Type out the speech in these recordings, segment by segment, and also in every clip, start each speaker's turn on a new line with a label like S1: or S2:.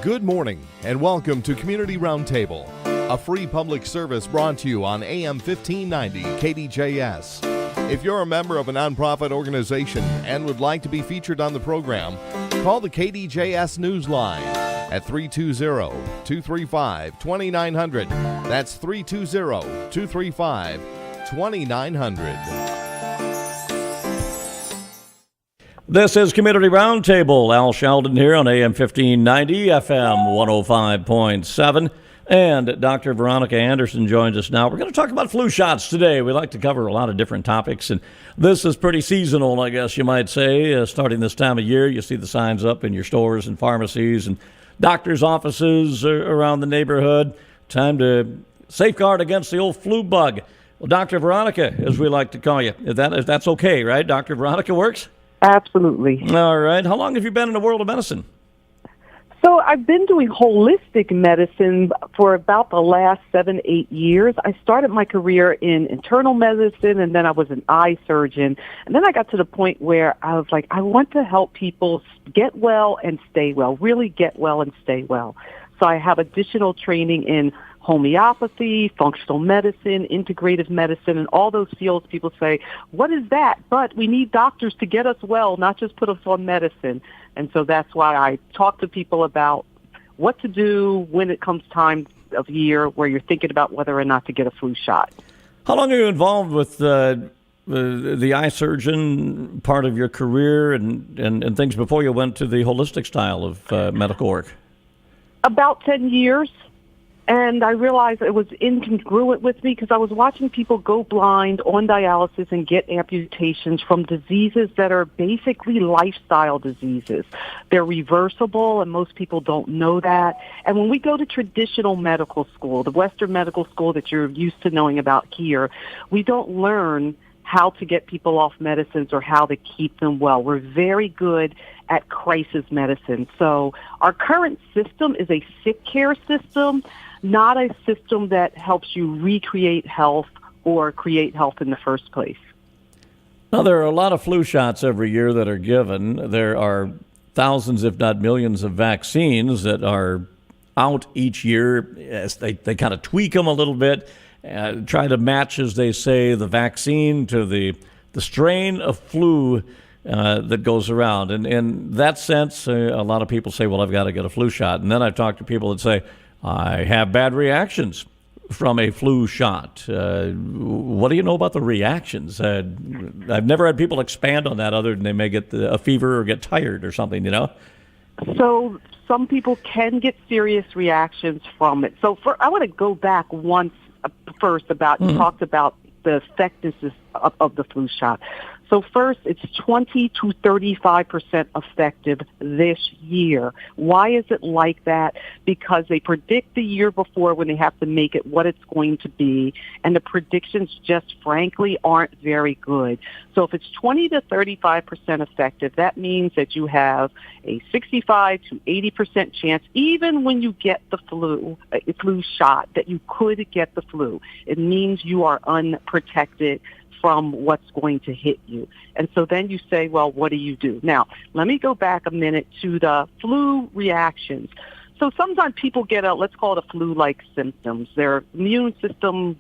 S1: Good morning and welcome to Community Roundtable, a free public service brought to you on AM 1590 KDJS. If you're a member of a nonprofit organization and would like to be featured on the program, call the KDJS Newsline at 320-235-2900. That's 320-235-2900.
S2: This is Community Roundtable. Al Sheldon here on AM 1590, FM 105.7. And Dr. Veronica Anderson joins us now. We're going to talk about flu shots today. We like to cover a lot of different topics, and this is pretty seasonal, I guess you might say. Starting this time of year, you see the signs up in your stores and pharmacies and doctors' offices around the neighborhood. Time to safeguard against the old flu bug. Well, Dr. Veronica, as we like to call you, if that's okay, right? Dr. Veronica works?
S3: Absolutely.
S2: All right. How long have you been in the world of medicine?
S3: So I've been doing holistic medicine for about the last 7-8 years. I started my career in internal medicine, and then I was an eye surgeon. And then I got to the point where I was like, I want to help people get well and stay well, really get well and stay well. So I have additional training in homeopathy, functional medicine, integrative medicine, and all those fields. People say, what is that? But we need doctors to get us well, not just put us on medicine. And so that's why I talk to people about what to do when it comes time of year where you're thinking about whether or not to get a flu shot.
S2: How long are you involved with the eye surgeon part of your career and things before you went to the holistic style of medical work?
S3: About 10 years. And I realized it was incongruent with me because I was watching people go blind on dialysis and get amputations from diseases that are basically lifestyle diseases. They're reversible, and most people don't know that. And when we go to traditional medical school, the Western medical school that you're used to knowing about here, we don't learn how to get people off medicines or how to keep them well. We're very good at crisis medicine. So our current system is a sick care system, not a system that helps you recreate health or create health in the first place.
S2: Now, there are a lot of flu shots every year that are given. There are thousands, if not millions, of vaccines that are out each year. As they kind of tweak them a little bit, try to match, as they say, the vaccine to the strain of flu that goes around. And in that sense, a lot of people say, well, I've got to get a flu shot. And then I've talked to people that say, I have bad reactions from a flu shot. What do you know about the reactions? I've never had people expand on that other than they may get a fever or get tired or something, you know?
S3: So some people can get serious reactions from it. So I want to go back first about, you talked about the effectiveness of the flu shot. So first, it's 20 to 35% effective this year. Why is it like that? Because they predict the year before when they have to make it what it's going to be, and the predictions just frankly aren't very good. So if it's 20 to 35% effective, that means that you have a 65 to 80% chance, even when you get the flu shot, that you could get the flu. It means you are unprotected from what's going to hit you. And so then you say, well, what do you do? Now, let me go back a minute to the flu reactions. So sometimes people get let's call it a flu-like symptoms. Their immune system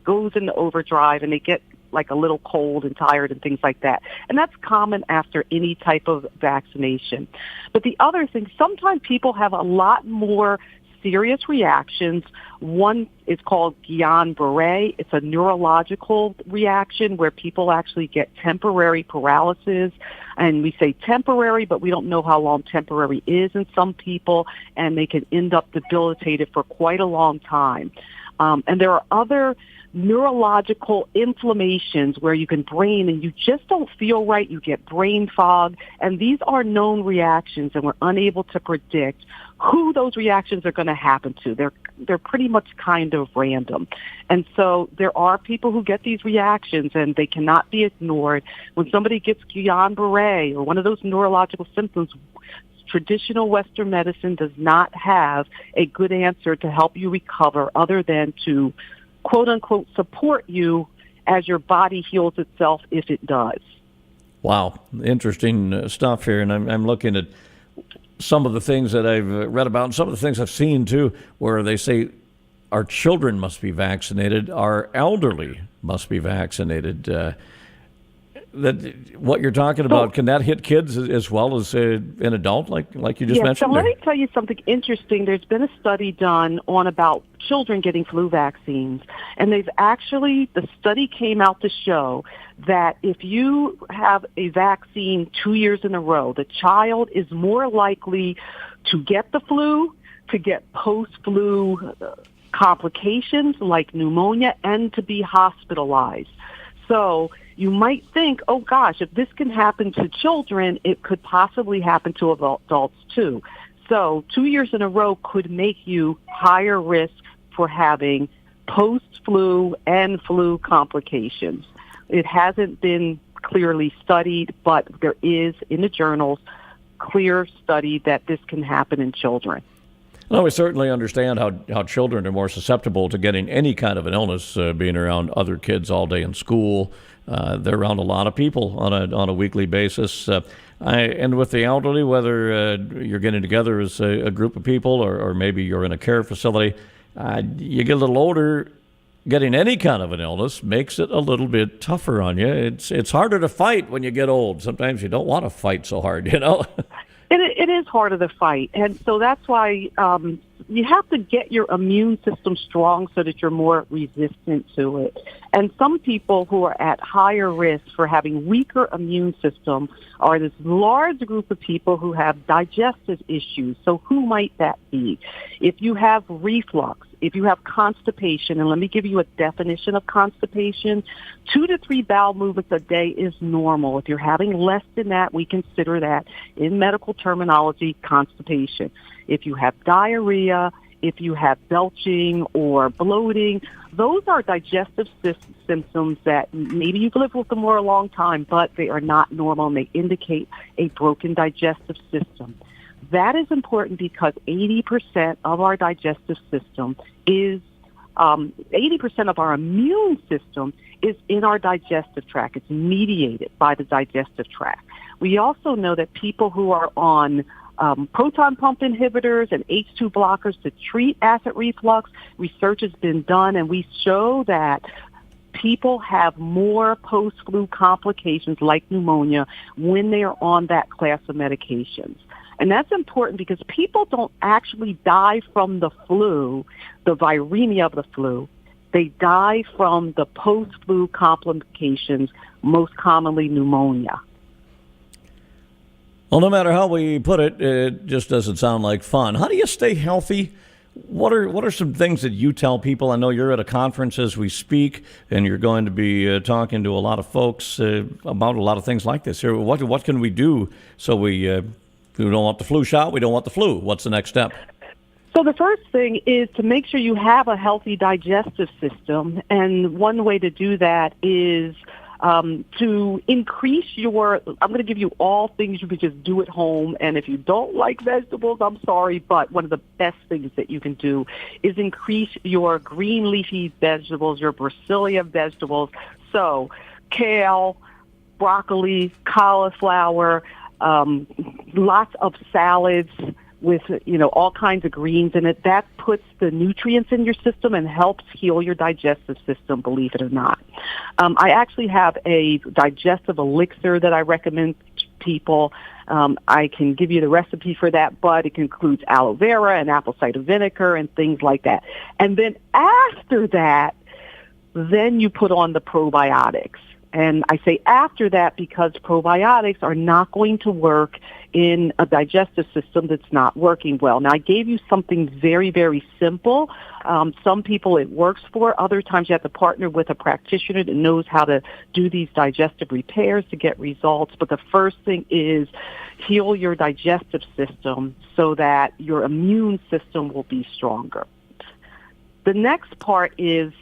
S3: goes into overdrive and they get like a little cold and tired and things like that. And that's common after any type of vaccination. But the other thing, sometimes people have a lot more serious reactions. One is called Guillain-Barré. It's a neurological reaction where people actually get temporary paralysis. And we say temporary, but we don't know how long temporary is in some people, and they can end up debilitated for quite a long time. And there are other neurological inflammations where you can brain and you just don't feel right. You get brain fog, and these are known reactions, and we're unable to predict who those reactions are going to happen to. They're pretty much kind of random. And so there are people who get these reactions, and they cannot be ignored. When somebody gets Guillain-Barré or one of those neurological symptoms, traditional Western medicine does not have a good answer to help you recover other than to, quote unquote, support you as your body heals itself if it does.
S2: Wow. Interesting stuff here. And I'm looking at some of the things that I've read about and some of the things I've seen too, where they say our children must be vaccinated, our elderly must be vaccinated. That what you're talking about, can that hit kids as well as an adult, like you just mentioned?
S3: So let me tell you something interesting. There's been a study done on about children getting flu vaccines, and the study came out to show that if you have a vaccine 2 years in a row, the child is more likely to get the flu, to get post-flu complications like pneumonia, and to be hospitalized. So you might think, oh gosh, if this can happen to children, it could possibly happen to adults too. So 2 years in a row could make you higher risk for having post-flu and flu complications. It hasn't been clearly studied, but there is in the journals clear study that this can happen in children.
S2: Well, we certainly understand how children are more susceptible to getting any kind of an illness, being around other kids all day in school. They're around a lot of people on a weekly basis. And with the elderly, whether you're getting together as a group of people or maybe you're in a care facility, you get a little older, getting any kind of an illness makes it a little bit tougher on you. It's harder to fight when you get old. Sometimes you don't want to fight so hard, you know?
S3: It is harder to fight, and so that's why you have to get your immune system strong so that you're more resistant to it. And some people who are at higher risk for having weaker immune system are this large group of people who have digestive issues. So who might that be? If you have reflux, if you have constipation, and let me give you a definition of constipation, 2 to 3 bowel movements a day is normal. If you're having less than that, we consider that, in medical terminology, constipation. If you have diarrhea, if you have belching or bloating, those are digestive symptoms that maybe you've lived with them for a long time, but they are not normal and they indicate a broken digestive system. That is important because 80% of our digestive system is, 80% of our immune system is in our digestive tract. It's mediated by the digestive tract. We also know that people who are on proton pump inhibitors and H2 blockers to treat acid reflux, research has been done, and we show that people have more post-flu complications like pneumonia when they are on that class of medications. And that's important because people don't actually die from the flu, the viremia of the flu. They die from the post-flu complications, most commonly pneumonia.
S2: Well, no matter how we put it, it just doesn't sound like fun. How do you stay healthy? What are some things that you tell people? I know you're at a conference as we speak, and you're going to be talking to a lot of folks about a lot of things like this. Here, what can we do so we don't want the flu shot? We don't want the flu. What's the next step?
S3: So the first thing is to make sure you have a healthy digestive system, and one way to do that is to increase I'm going to give you all things you can just do at home, and if you don't like vegetables, I'm sorry, but one of the best things that you can do is increase your green leafy vegetables, your Brassilia vegetables, so kale, broccoli, cauliflower, lots of salads with, all kinds of greens in it. That puts the nutrients in your system and helps heal your digestive system, believe it or not. I actually have a digestive elixir that I recommend to people. I can give you the recipe for that, but it includes aloe vera and apple cider vinegar and things like that. And then after that, then you put on the probiotics. And I say after that because probiotics are not going to work in a digestive system that's not working well. Now, I gave you something very, very simple. Some people it works for. Other times you have to partner with a practitioner that knows how to do these digestive repairs to get results. But the first thing is heal your digestive system so that your immune system will be stronger. The next part is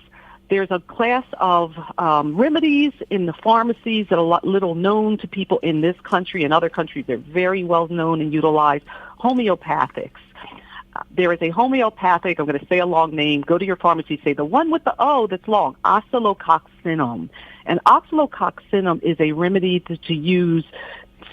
S3: there's a class of remedies in the pharmacies that are little known to people in this country and other countries. They're very well known and utilized. Homeopathics. There is a homeopathic, I'm going to say a long name, go to your pharmacy, say the one with the O that's long, oscillococcinum. And oscillococcinum is a remedy to use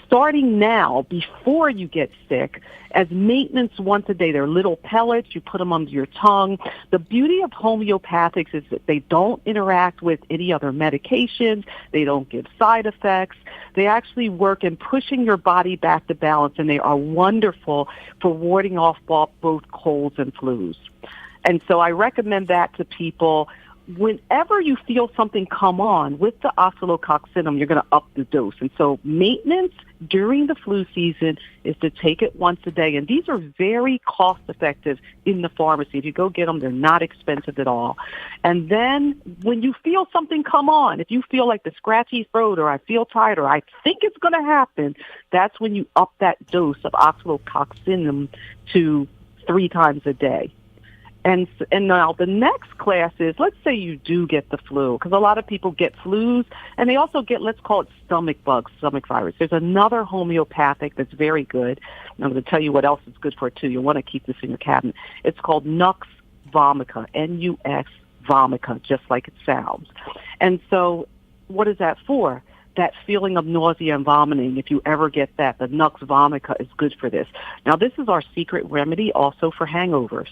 S3: starting now, before you get sick, as maintenance once a day. They're little pellets. You put them under your tongue. The beauty of homeopathics is that they don't interact with any other medications. They don't give side effects. They actually work in pushing your body back to balance, and they are wonderful for warding off both colds and flus. And so I recommend that to people. Whenever you feel something come on with the oscillococcinum, you're going to up the dose. And so maintenance during the flu season is to take it once a day. And these are very cost effective in the pharmacy. If you go get them, they're not expensive at all. And then when you feel something come on, if you feel like the scratchy throat, or I feel tired, or I think it's going to happen, that's when you up that dose of oscillococcinum to 3 times a day. And now the next class is, let's say you do get the flu, because a lot of people get flus, and they also get, let's call it stomach bugs, stomach virus. There's another homeopathic that's very good, and I'm going to tell you what else it's good for, too. You'll want to keep this in your cabinet. It's called Nux vomica, N-U-X vomica, just like it sounds. And so what is that for? That feeling of nausea and vomiting, if you ever get that, the Nux vomica is good for this. Now, this is our secret remedy also for hangovers.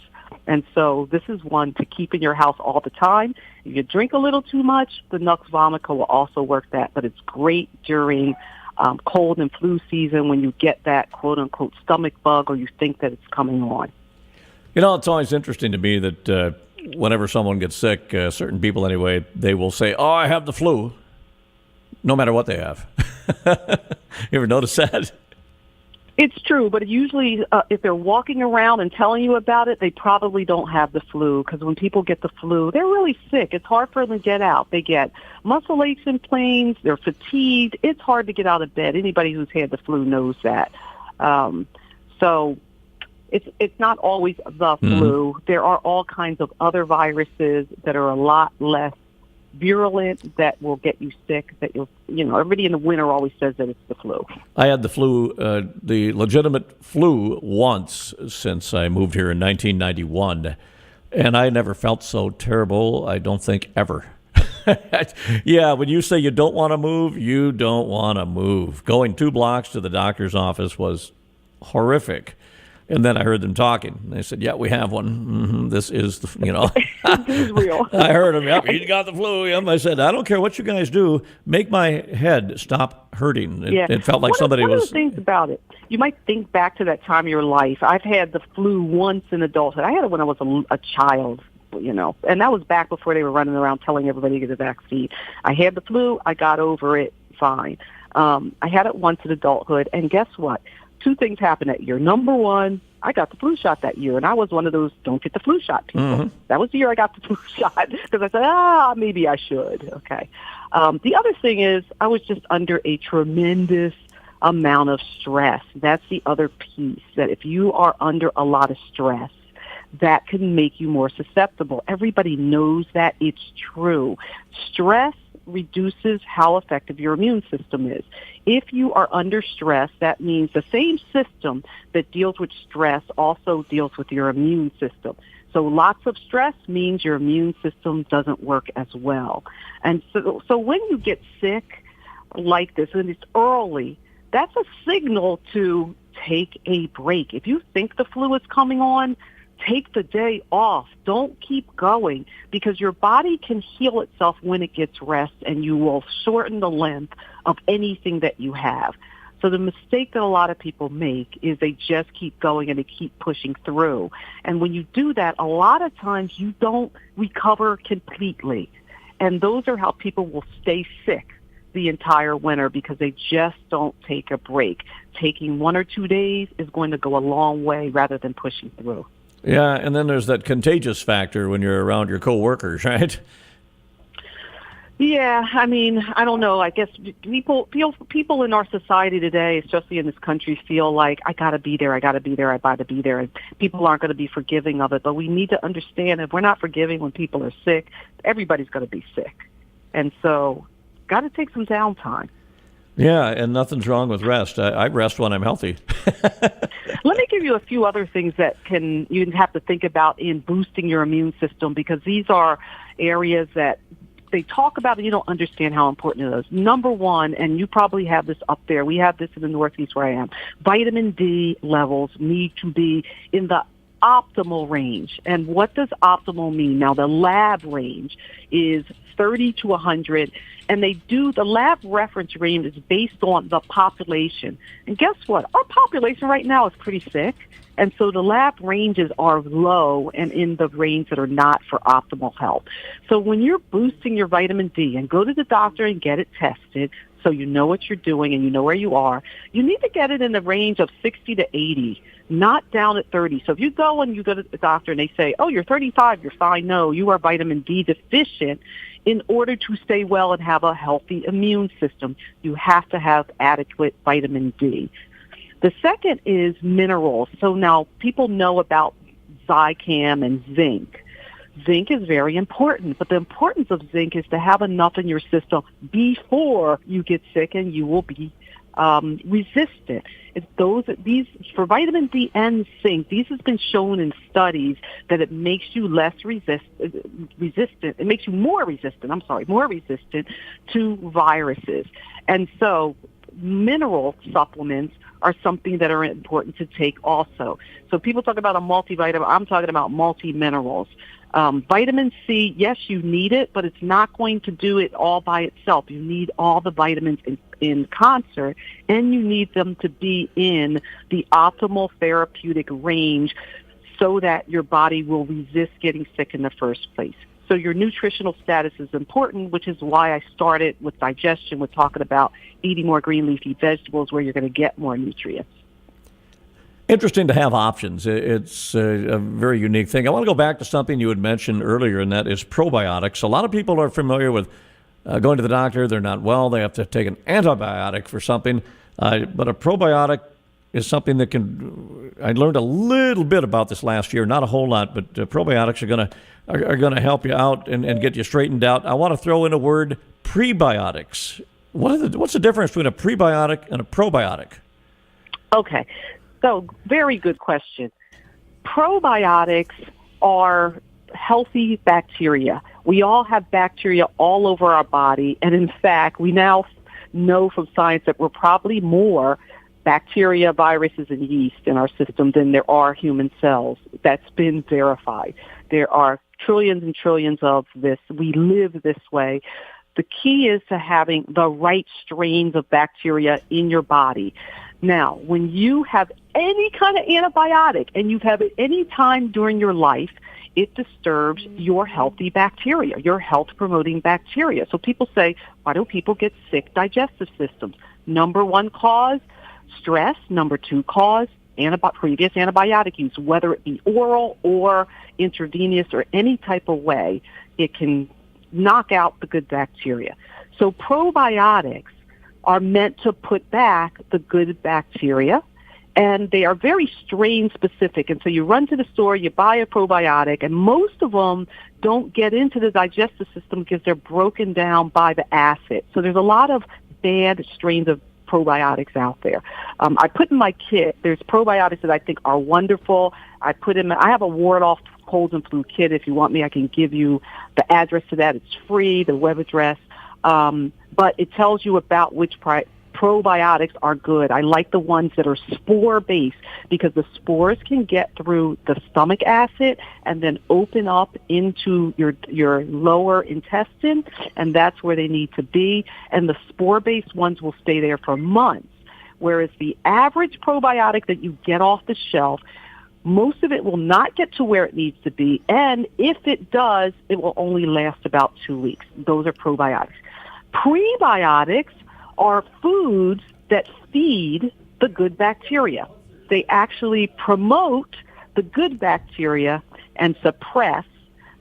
S3: And so this is one to keep in your house all the time. If you drink a little too much, the Nux vomica will also work that. But it's great during cold and flu season when you get that quote-unquote stomach bug, or you think that it's coming on.
S2: You know, it's always interesting to me that whenever someone gets sick, certain people anyway, they will say, oh, I have the flu, no matter what they have. You ever notice that?
S3: It's true, but usually if they're walking around and telling you about it, they probably don't have the flu, because when people get the flu, they're really sick. It's hard for them to get out. They get muscle aches and pains. They're fatigued. It's hard to get out of bed. Anybody who's had the flu knows that. So it's not always the flu. There are all kinds of other viruses that are a lot less virulent that will get you sick, that everybody in the winter always says that it's the flu.
S2: I had the flu, the legitimate flu, once since I moved here in 1991, and I never felt so terrible, I don't think, ever. Yeah, when you say you don't want to move, you don't want to move. Going 2 blocks to the doctor's office was horrific. And then I heard them talking. They said, yeah, we have one. Mm-hmm. This is,
S3: This is real.
S2: I heard him. Yep, he got the flu. Yep. I said, I don't care what you guys do. Make my head stop hurting. It felt like somebody was...
S3: One of the things about it, you might think back to that time of your life. I've had the flu once in adulthood. I had it when I was a child, and that was back before they were running around telling everybody to get a vaccine. I had the flu. I got over it fine. I had it once in adulthood, and guess what? 2 things happened that year. Number one, I got the flu shot that year, and I was one of those don't get the flu shot people. Mm-hmm. That was the year I got the flu shot, because I said, maybe I should. Okay. The other thing is I was just under a tremendous amount of stress. That's the other piece, that if you are under a lot of stress, that can make you more susceptible. Everybody knows that. It's true. Stress reduces how effective your immune system is. If you are under stress, that means the same system that deals with stress also deals with your immune system. So lots of stress means your immune system doesn't work as well. And so when you get sick like this, and it's early, that's a signal to take a break. If you think the flu is coming on, take the day off. Don't keep going, because your body can heal itself when it gets rest, and you will shorten the length of anything that you have. So the mistake that a lot of people make is they just keep going and they keep pushing through. And when you do that, a lot of times you don't recover completely. And those are how people will stay sick the entire winter, because they just don't take a break. Taking 1 or 2 days is going to go a long way rather than pushing through.
S2: Yeah, and then there's that contagious factor when you're around your coworkers, right?
S3: Yeah, I mean, I don't know. I guess people in our society today, especially in this country, feel like I got to be there, I got to be there, and people aren't going to be forgiving of it. But we need to understand, if we're not forgiving when people are sick, everybody's going to be sick, and so got to take some downtime.
S2: Yeah, and nothing's wrong with rest. I rest when I'm healthy.
S3: Let me give you a few other things that you have to think about in boosting your immune system, because these are areas that they talk about it, you don't understand how important it is. Number one, and you probably have this up there, we have this in the Northeast where I am, vitamin D levels need to be in the optimal range. And what does optimal mean? Now, the lab range is 30 to 100, and the lab reference range is based on the population. And guess what? Our population right now is pretty sick, and so the lab ranges are low and in the range that are not for optimal health. So when you're boosting your vitamin D, and go to the doctor and get it tested so you know what you're doing and you know where you are, you need to get it in the range of 60 to 80, not down at 30. So if you go and you go to the doctor and they say, oh, you're 35, you're fine. No, you are vitamin D deficient. In order to stay well and have a healthy immune system, you have to have adequate vitamin D. The second is minerals. So now people know about Zicam and zinc. Zinc is very important, but the importance of zinc is to have enough in your system before you get sick and you will be resistant. These for vitamin D and zinc, these has been shown in studies that it makes you less resistant. It makes you more resistant to viruses. And so mineral supplements are something that are important to take also. So people talk about a multivitamin. I'm talking about multi-minerals. Vitamin C, yes, you need it, but it's not going to do it all by itself. You need all the vitamins in concert, and you need them to be in the optimal therapeutic range so that your body will resist getting sick in the first place. So your nutritional status is important, which is why I started with digestion, with talking about eating more green leafy vegetables where you're going to get more nutrients.
S2: Interesting to have options. It's a very unique thing. I want to go back to something you had mentioned earlier, and that is probiotics. A lot of people are familiar with going to the doctor. They're not well. They have to take an antibiotic for something. But a probiotic is something that I learned a little bit about this last year, not a whole lot, but probiotics are going to help you out and get you straightened out. I want to throw in a word, prebiotics. What's the difference between a prebiotic and a probiotic?
S3: Okay. So, very good question. Probiotics are healthy bacteria. We all have bacteria all over our body, and in fact, we now know from science that we're probably more bacteria, viruses, and yeast in our system than there are human cells. That's been verified. There are trillions and trillions of this. We live this way. The key is to having the right strains of bacteria in your body. Now, when you have any kind of antibiotic and you've had it any time during your life, it disturbs your healthy bacteria, your health-promoting bacteria. So people say, why do people get sick digestive systems? Number one cause, stress. Number two cause, previous antibiotic use, whether it be oral or intravenous or any type of way, it can knock out the good bacteria. So probiotics are meant to put back the good bacteria, and they are very strain specific. And so you run to the store, you buy a probiotic, and most of them don't get into the digestive system because they're broken down by the acid. So there's a lot of bad strains of probiotics out there. I put in my kit, there's probiotics that I think are wonderful. I have a ward-off cold and flu kit. If you want me, I can give you the address to that. It's free, the web address. But it tells you about which probiotics are good. I like the ones that are spore-based because the spores can get through the stomach acid and then open up into your lower intestine, and that's where they need to be. And the spore-based ones will stay there for months, whereas the average probiotic that you get off the shelf, most of it will not get to where it needs to be, and if it does, it will only last about 2 weeks. Those are probiotics. Prebiotics are foods that feed the good bacteria. They actually promote the good bacteria and suppress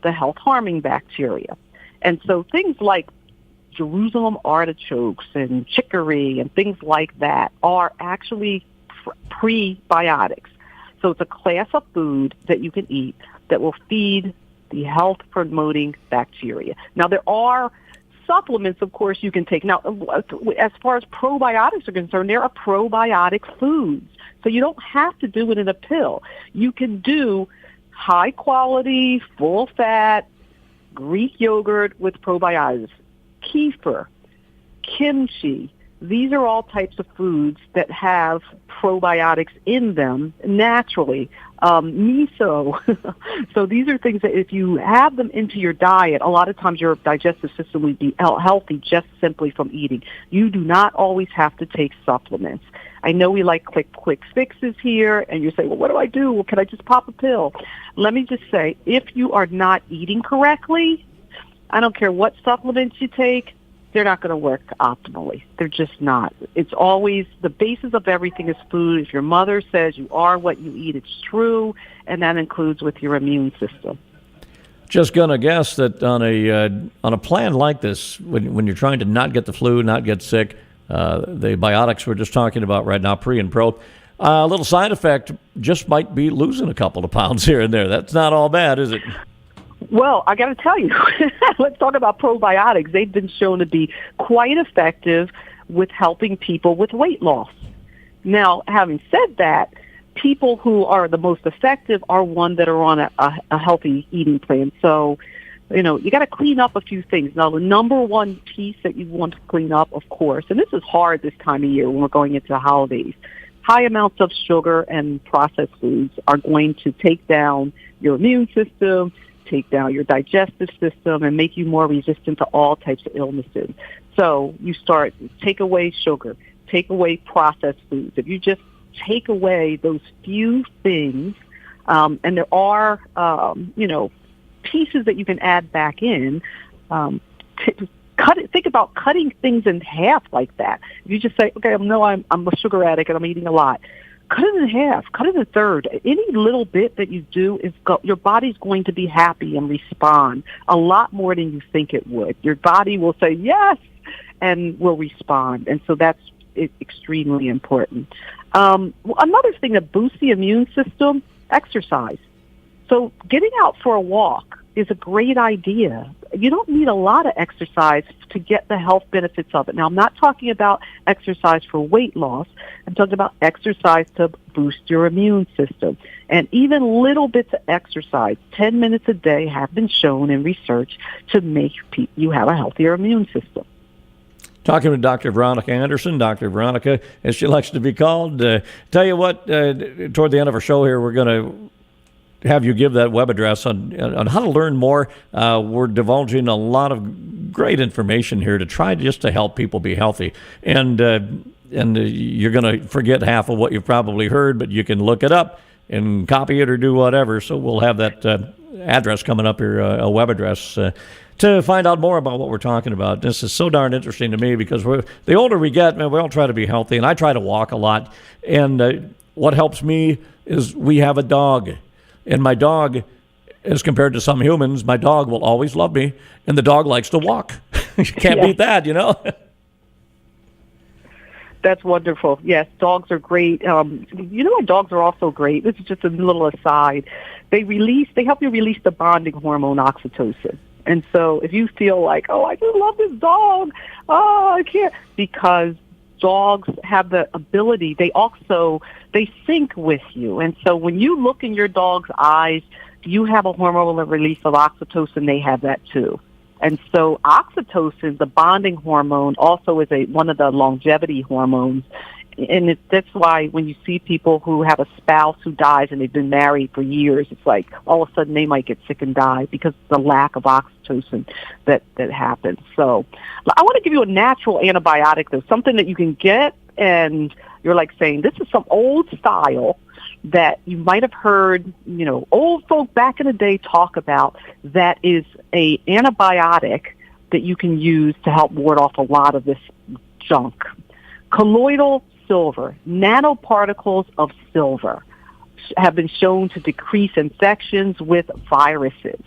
S3: the health-harming bacteria. And so things like Jerusalem artichokes and chicory and things like that are actually prebiotics. So it's a class of food that you can eat that will feed the health-promoting bacteria. Now, there are supplements, of course, you can take. Now, as far as probiotics are concerned, there are probiotic foods. So you don't have to do it in a pill. You can do high-quality, full-fat, Greek yogurt with probiotics, kefir, kimchi. These are all types of foods that have probiotics in them naturally. Miso. So these are things that if you have them into your diet, a lot of times your digestive system will be healthy just simply from eating. You do not always have to take supplements. I know we like quick fixes here, and you say, well, what do I do? Well, can I just pop a pill? Let me just say, if you are not eating correctly, I don't care what supplements you take, they're not going to work optimally. They're just not. It's always the basis of everything is food. If your mother says you are what you eat, it's true, and that includes with your immune system.
S2: Just going to guess that on a plan like this, when you're trying to not get the flu, not get sick, the biotics we're just talking about right now, pre and pro, a little side effect just might be losing a couple of pounds here and there. That's not all bad, is it?
S3: Well, I got to tell you, let's talk about probiotics. They've been shown to be quite effective with helping people with weight loss. Now, having said that, people who are the most effective are one that are on a healthy eating plan. So, you got to clean up a few things. Now, the number one piece that you want to clean up, of course, and this is hard this time of year when we're going into the holidays, high amounts of sugar and processed foods are going to take down your immune system, take down your digestive system, and make you more resistant to all types of illnesses. So you take away sugar, take away processed foods. If you just take away those few things, and there are, pieces that you can add back in, think about cutting things in half like that. If you just say, okay, I'm a sugar addict and I'm eating a lot, cut it in half, cut it in a third. Any little bit that you do, your body's going to be happy and respond a lot more than you think it would. Your body will say yes and will respond. And so that's extremely important. Another thing that boosts the immune system, exercise. So getting out for a walk is a great idea. You don't need a lot of exercise to get the health benefits of it. Now, I'm not talking about exercise for weight loss. I'm talking about exercise to boost your immune system. And even little bits of exercise, 10 minutes a day, have been shown in research to make you have a healthier immune system.
S2: Talking with Dr. Veronica Anderson, Dr. Veronica, as she likes to be called. Tell you what, toward the end of our show here, we're going to have you give that web address on how to learn more. We're divulging a lot of great information here to try just to help people be healthy. And you're going to forget half of what you've probably heard, but you can look it up and copy it or do whatever. So we'll have that address coming up here, a web address, to find out more about what we're talking about. This is so darn interesting to me because the older we get, man, we all try to be healthy, and I try to walk a lot. And what helps me is we have a dog. And my dog, as compared to some humans, my dog will always love me, and the dog likes to walk. You can't beat that,
S3: That's wonderful. Yes, dogs are great. You know what dogs are also great? This is just a little aside. They help you release the bonding hormone oxytocin. And so if you feel like, oh, I just love this dog, I can't, because dogs have the ability, they sync with you. And so when you look in your dog's eyes, you have a hormonal release of oxytocin, they have that too. And so oxytocin, the bonding hormone, also is one of the longevity hormones. And that's why when you see people who have a spouse who dies and they've been married for years, it's like all of a sudden they might get sick and die because of the lack of oxytocin that happens. So I want to give you a natural antibiotic, though, something that you can get and you're like saying, this is some old style that you might have heard, old folk back in the day talk about, that is a antibiotic that you can use to help ward off a lot of this junk. Colloidal silver, nanoparticles of silver, have been shown to decrease infections with viruses.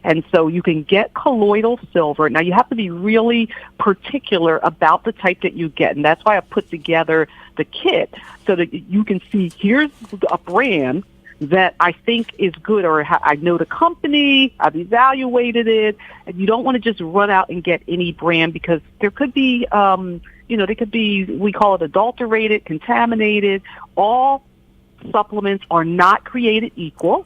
S3: And so you can get colloidal silver. Now, you have to be really particular about the type that you get, and that's why I put together the kit so that you can see, here's a brand that I think is good, or I know the company, I've evaluated it, and you don't want to just run out and get any brand because there could be, they could be, we call it adulterated, contaminated. All supplements are not created equal.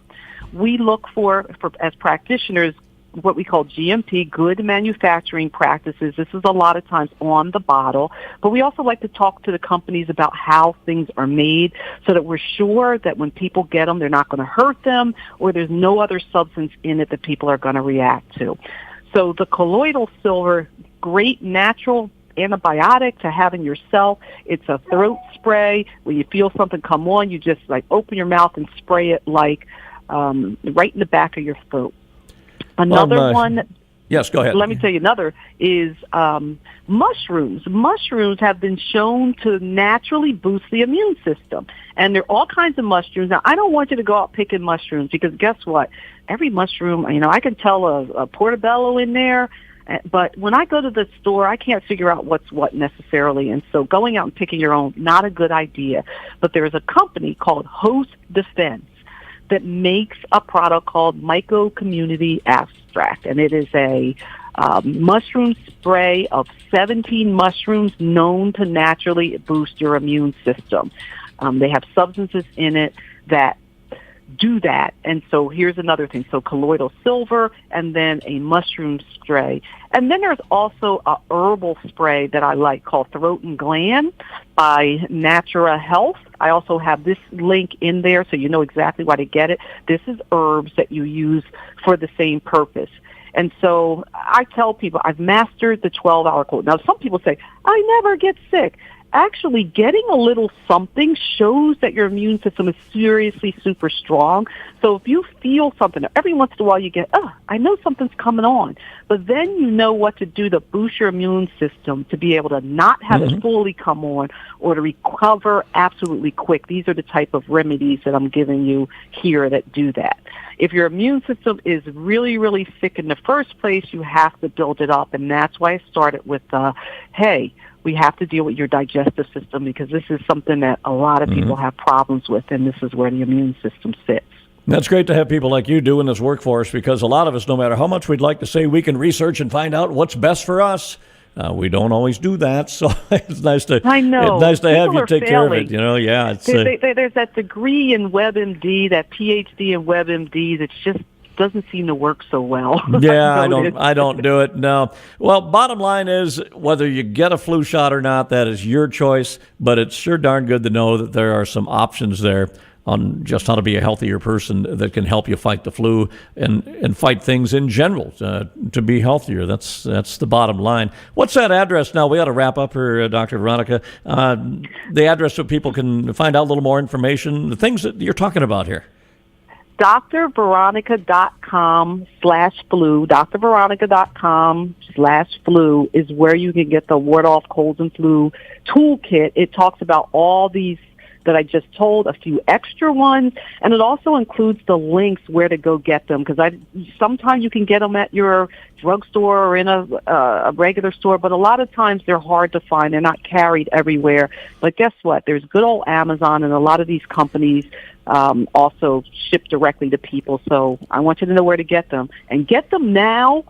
S3: We look for as practitioners, what we call GMP, good manufacturing practices. This is a lot of times on the bottle, but we also like to talk to the companies about how things are made so that we're sure that when people get them, they're not going to hurt them or there's no other substance in it that people are going to react to. So the colloidal silver, great natural antibiotic to have in yourself. It's a throat spray. When you feel something come on, you just like open your mouth and spray it like right in the back of your throat. Another one.
S2: Yes, go ahead.
S3: Let me tell you another is mushrooms. Mushrooms have been shown to naturally boost the immune system. And there are all kinds of mushrooms. Now, I don't want you to go out picking mushrooms because guess what? Every mushroom, I can tell a portobello in there. But when I go to the store, I can't figure out what's what necessarily. And so going out and picking your own, not a good idea. But there is a company called Host Defense that makes a product called Myco Community Abstract. And it is a mushroom spray of 17 mushrooms known to naturally boost your immune system. They have substances in it that do that. And so here's another thing. So colloidal silver and then a mushroom spray. And then there's also a herbal spray that I like called Throat and Gland by Natura Health. I also have this link in there so you know exactly why to get it. This is herbs that you use for the same purpose. And so I tell people I've mastered the 12-hour cold. Now, some people say, I never get sick. Actually, getting a little something shows that your immune system is seriously super strong. So if you feel something, every once in a while you get, I know something's coming on. But then you know what to do to boost your immune system to be able to not have it fully come on or to recover absolutely quick. These are the type of remedies that I'm giving you here that do that. If your immune system is really, really sick in the first place, you have to build it up. And that's why I started with, hey, we have to deal with your digestive system because this is something that a lot of people have problems with, and this is where the immune system sits.
S2: That's great to have people like you doing this work for us because a lot of us, no matter how much we'd like to say we can research and find out what's best for us, we don't always do that. So it's nice to
S3: I know.
S2: It's nice to have you take care of
S3: failing.
S2: it. Yeah. It's,
S3: there's that degree in WebMD, that PhD in WebMD that just doesn't seem to work so well.
S2: Yeah, I don't do it. No. Well, bottom line is whether you get a flu shot or not, that is your choice. But it's sure darn good to know that there are some options there on just how to be a healthier person that can help you fight the flu and fight things in general to be healthier. That's the bottom line. What's that address now? We got to wrap up here, Dr. Veronica. The address so people can find out a little more information, the things that you're talking about here. drveronica.com/flu. drveronica.com/flu is where you can get the Ward Off Colds and Flu toolkit. It talks about all these that I just told, a few extra ones, and it also includes the links where to go get them because sometimes you can get them at your drugstore or in a regular store, but a lot of times they're hard to find. They're not carried everywhere. But guess what? There's good old Amazon, and a lot of these companies also ship directly to people. So I want you to know where to get them. And get them now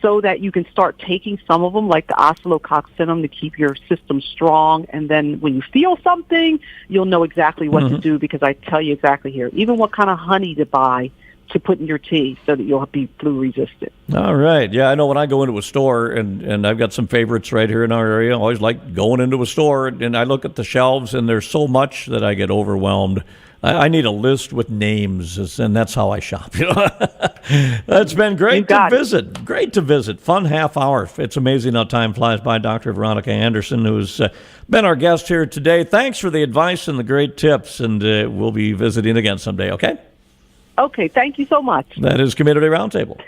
S2: so that you can start taking some of them, like the oscillococcinum, to keep your system strong. And then when you feel something, you'll know exactly what to do because I tell you exactly here, even what kind of honey to buy to put in your tea so that you'll be flu resistant. All right. Yeah, I know when I go into a store, and I've got some favorites right here in our area. I always like going into a store, and I look at the shelves, and there's so much that I get overwhelmed. I need a list with names, and that's how I shop. It's been great to visit. Great to visit. Fun half hour. It's amazing how time flies by. Dr. Veronica Anderson, who's been our guest here today. Thanks for the advice and the great tips, and we'll be visiting again someday, okay?
S3: Okay, thank you so much.
S2: That is Community Roundtable.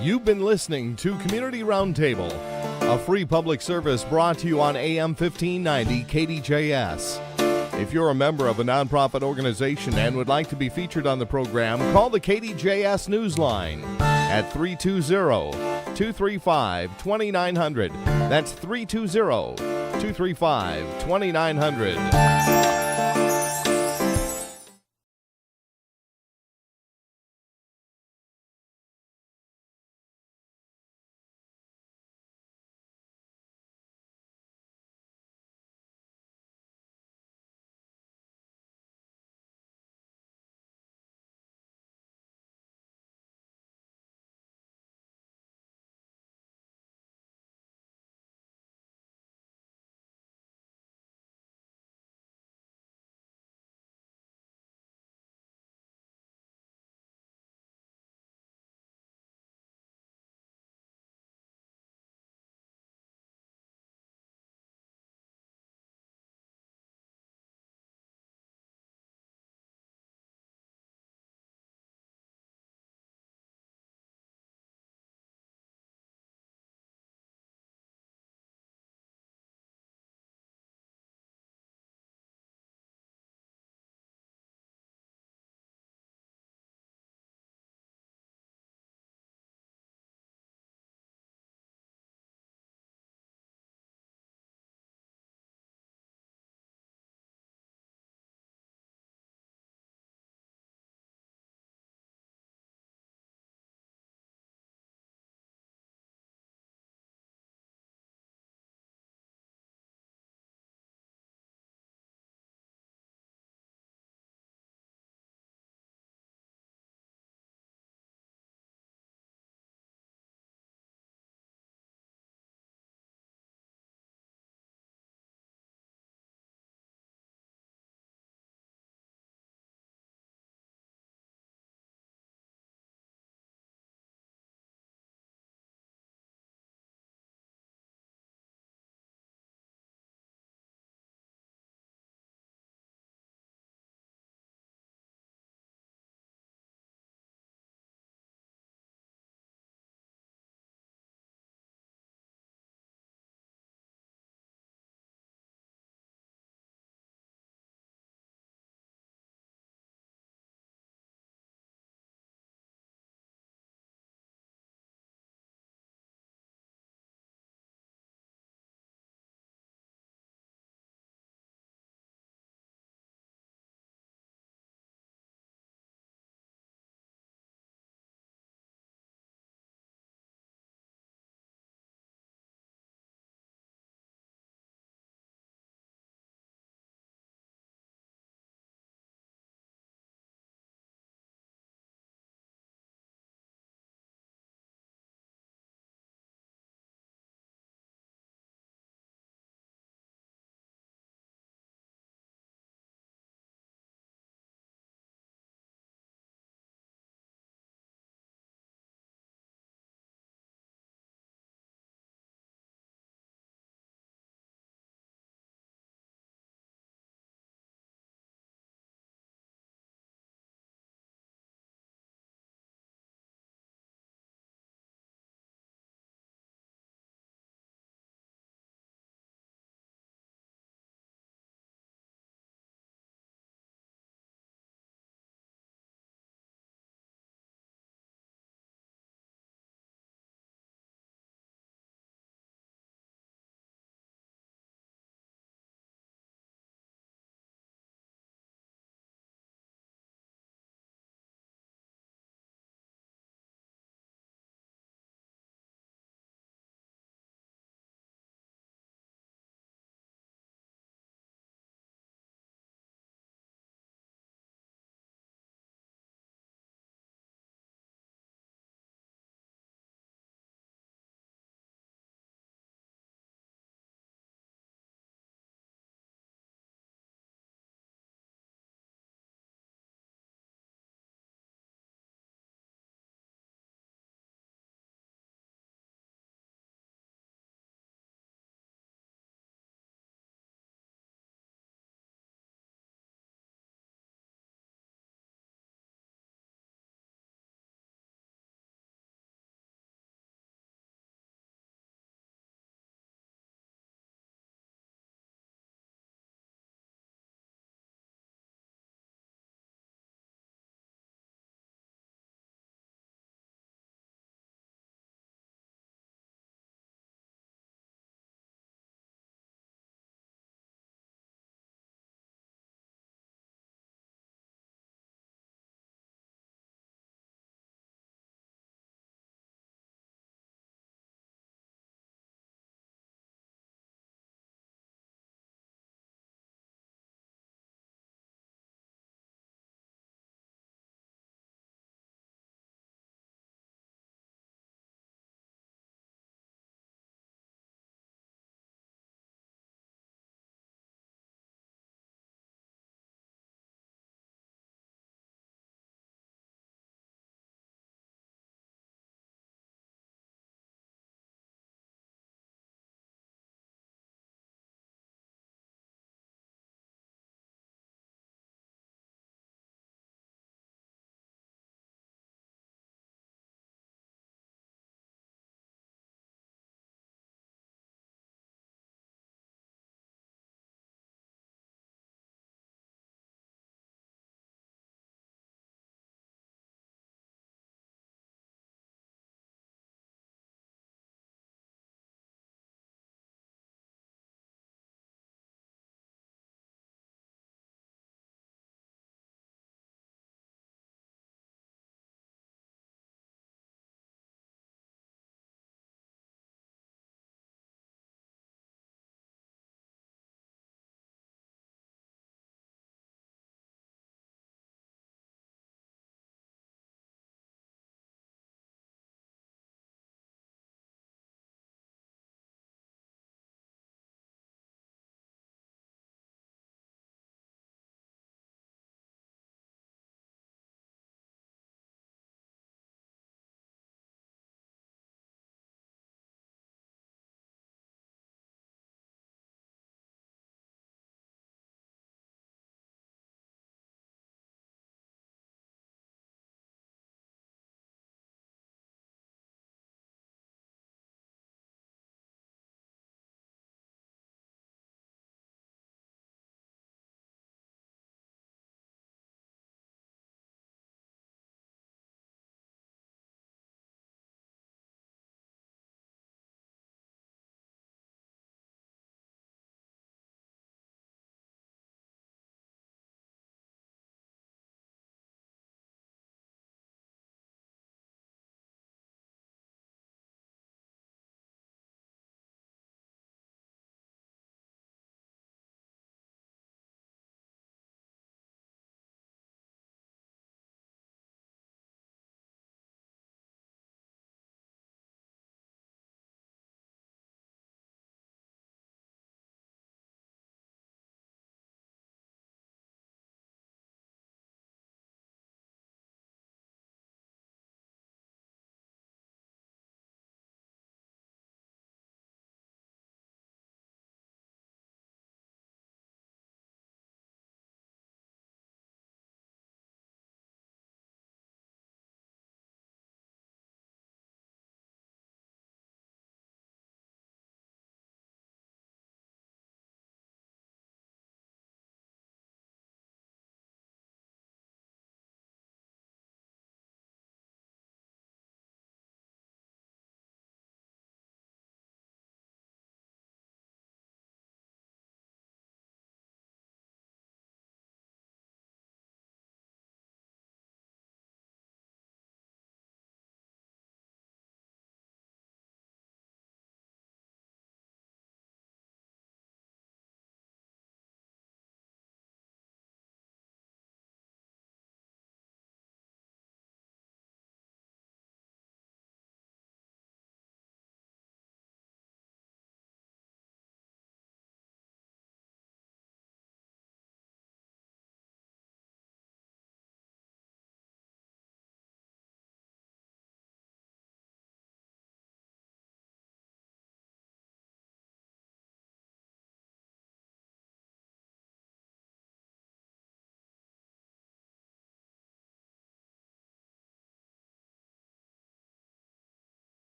S1: You've been listening to Community Roundtable, a free public service brought to you on AM 1590 KDJS. If you're a member of a nonprofit organization and would like to be featured on the program, call the KDJS Newsline at 320-235-2900. That's 320-235-2900.